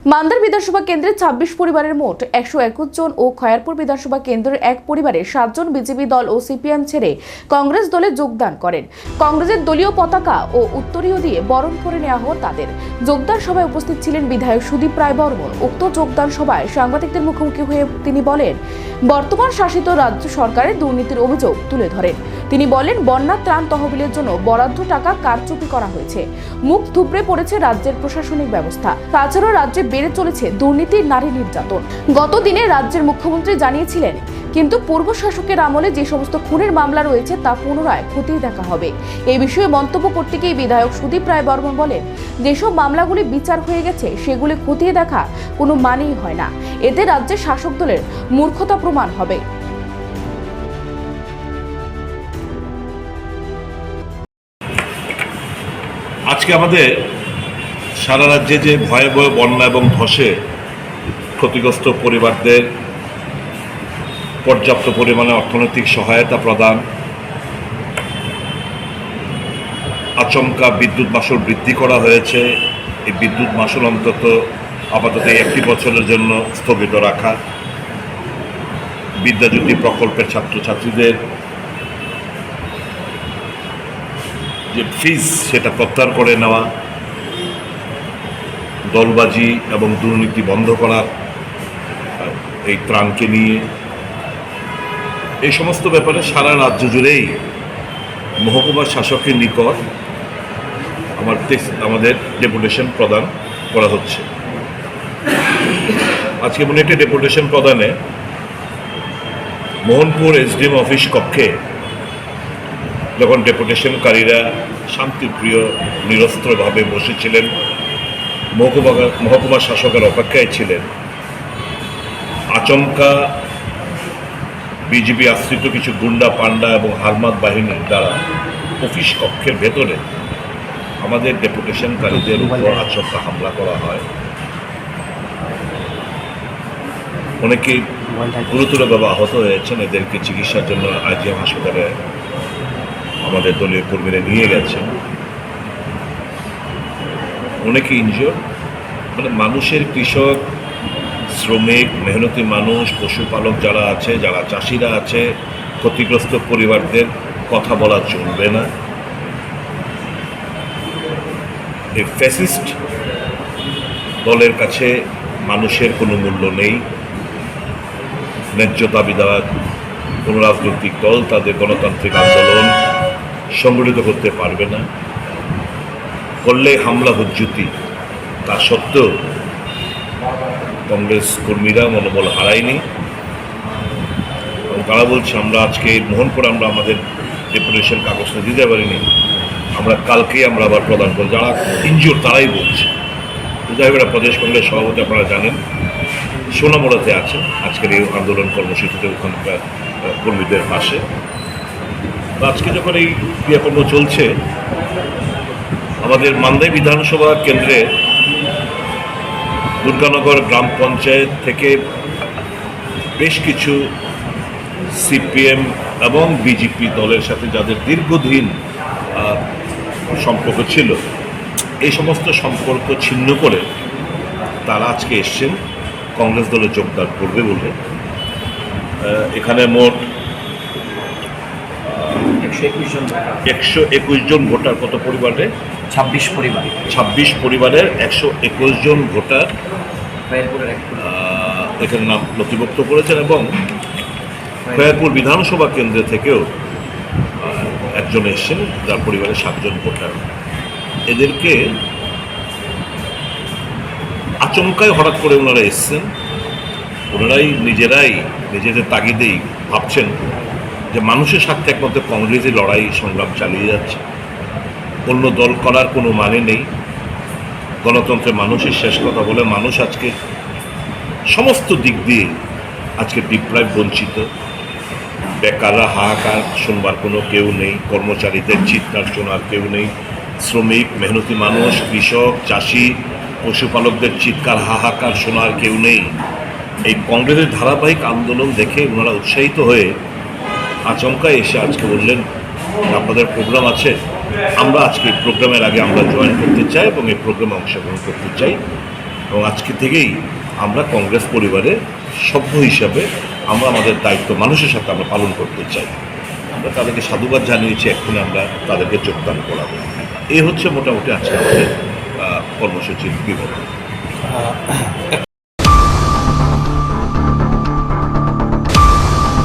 মান্দার বিধানসভা কেন্দ্রে ২৬ পরিবারের মোট ১২১ জন ও খয়ারপুর বিধানসভা কেন্দ্রের এক পরিবারের ৭ জন বিজেপি দল ও সিপিএম ছেড়ে কংগ্রেস দলে যোগদান করেন। কংগ্রেসের দলীয় পতাকা ও উত্তরীয় দিয়ে বরণ করে নেওয়া হয় তাদের। যোগদান সভায় উপস্থিত ছিলেন বিধায়ক সুদীপ রায় বর্মন। উক্ত যোগদান সভায় সাংবাদিকদের মুখোমুখি হয়ে তিনি বলেন, বর্তমান শাসিত রাজ্য সরকারের দুর্নীতির অভিযোগ তুলে ধরেন। তিনি বলেন, বন্যা ত্রাণ তহবিলের জন্য বরাদ্দ টাকা কারচুপি করা হয়েছে। মুখ থুবড়ে পড়েছে রাজ্যের প্রশাসনিক ব্যবস্থা। তাছাড়াও রাজ্যে বেড়ে চলেছে দুর্নীতি, নারী নির্যাতন। গত দিনে রাজ্যের মুখ্যমন্ত্রী জানিয়েছিলেন, কিন্তু পূর্ব শাসকের আমলে যে সমস্ত খুনের মামলা রয়েছে তা পুনরায় খতিয়ে দেখা হবে। এই বিষয়ে মন্তব্য করতে গিয়ে বিধায়ক সুদীপ রায় বর্মন বলেন, যেসব মামলাগুলি বিচার হয়ে গেছে সেগুলি খতিয়ে দেখা কোনো মানেই হয় না। এতে রাজ্যের শাসক দলের মূর্খতা প্রমাণ হবে। আজকে আমাদের সারা রাজ্যে যে ভয়াবহ বন্যা এবং ধসে ক্ষতিগ্রস্ত পরিবারদের পর্যাপ্ত পরিমাণে অর্থনৈতিক সহায়তা প্রদান, আচমকা বিদ্যুৎ মাশুল বৃদ্ধি করা হয়েছে। এই বিদ্যুৎ মাশুল অন্তত আপাতত 1 বছরের জন্য স্থগিত রাখা, বিদ্যাজ্যোতি প্রকল্পের ছাত্রছাত্রীদের যে ফিজ সেটা প্রত্যাহার করে নেওয়া, দলবাজি এবং দুর্নীতি বন্ধ করার এই ত্রাণকে নিয়ে, এই সমস্ত ব্যাপারে সারা রাজ্য জুড়েই মহকুমার শাসকের নিকট আমাদের ডেপুটেশন প্রদান করা হচ্ছে। আজকে মনে একটা ডেপুটেশন প্রদানে মোহনপুর এসডিএম অফিস কক্ষে যখন ডেপুটেশনকারীরা শান্তিপ্রিয় নিরস্ত্রভাবে বসেছিলেন, মহকুমা শাসকের অপেক্ষায় ছিলেন, আচমকা বিজেপি আশ্রিত কিছু গুন্ডা পান্ডা এবং হারমাত বাহিনীর দ্বারা অফিস কক্ষের ভেতরে আমাদের ডেপুটেশনকারীদের উপর আচমকা হামলা করা হয়। অনেকে গুরুতরভাবে আহত হয়েছেন। এদেরকে চিকিৎসার জন্য আইজিএম হাসপাতালে আমাদের দলীয় কর্মীরা নিয়ে গেছেন। অনেকে ইনজিওর, মানে মানুষের, কৃষক, শ্রমিক, মেহনতি মানুষ, পশুপালক যারা আছে, যারা চাষিরা আছে, ক্ষতিগ্রস্ত পরিবারদের কথা বলা চলবে না। এই ফ্যাসিস্ট দলের কাছে মানুষের কোনো মূল্য নেই। ন্যায্য দাবি দেওয়া কোনো রাজনৈতিক দল তাদের গণতান্ত্রিক আন্দোলন সংগঠিত করতে পারবে না। করলে হামলা হুজ্জুতি। তা সত্ত্বেও কংগ্রেস কর্মীরা মনোবল হারায়নি এবং তারা বলছে, আমরা আজকে মোহনপুরে আমরা আমাদের ডেপুটেশন কাগজটা দিতে পারিনি, আমরা কালকেই আমরা আবার প্রদান করব। যারা ইনজিওর তারাই বলছে। যাই হোক, প্রদেশ কংগ্রেস সভাপতি আপনারা জানেন সোনামুড়াতে আছেন আজকের এই আন্দোলন কর্মসূচিতে, ওখানকার কর্মীদের পাশে। আজকে যখন এই ক্রিয়াকর্ম চলছে, আমাদের মান্দাই বিধানসভা কেন্দ্রে দুর্গানগর গ্রাম পঞ্চায়েত থেকে বেশ কিছু সিপিএম এবং বিজেপি দলের সাথে যাদের দীর্ঘদিন সম্পর্ক ছিল, এই সমস্ত সম্পর্ক ছিন্ন করে তারা আজকে এসছেন কংগ্রেস দলে যোগদান করবে বলে। এখানে মোট 121 জন ভোটার। কত পরিবারে? 26 পরিবারের 121 জন ভোটার এখানে নাম নথিভুক্ত করেছেন এবং খয়ারপুর বিধানসভা কেন্দ্র থেকেও একজন এসছেন, যার পরিবারে 7 জন ভোটার। এদেরকে আচমকায় হঠাৎ করে ওনারা এসছেন। ওনারাই নিজেদের তাগিদেই ভাবছেন যে মানুষের স্বার্থে একমাত্র কংগ্রেসই লড়াই সংগ্রাম চালিয়ে যাচ্ছে, অন্য দল করার কোনো মানে নেই। গণতন্ত্রে মানুষের শেষ কথা বলে মানুষ আজকে সমস্ত দিক দিয়ে আজকে ডিপ্রাইভ, বঞ্চিত। বেকাররা হাহাকার শুনবার কোনো কেউ নেই, কর্মচারীদের চিৎকার শোনার কেউ নেই, শ্রমিক, মেহনতি মানুষ, কৃষক, চাষি, পশুপালকদের চিৎকার হাহাকার শোনার কেউ নেই। এই কংগ্রেসের ধারাবাহিক আন্দোলন দেখে ওনারা উৎসাহিত হয়ে আচমকা এসে আজকে বললেন, আপনাদের প্রোগ্রাম আছে, আমরা আজকে এই প্রোগ্রামের আগে আমরা জয়েন করতে চাই এবং এই প্রোগ্রামে অংশগ্রহণ করতে চাই। এবং আজকে থেকেই আমরা কংগ্রেস পরিবারের সভ্য হিসাবে আমরা আমাদের দায়িত্ব মানুষের সাথে আমরা পালন করতে চাই। আমরা তাদেরকে সাধুবাদ জানিয়েছি, এক্ষুনি আমরা তাদেরকে যোগদান করাবো। এই হচ্ছে মোটামুটি আজকে আমাদের কর্মসূচির বিবরণ।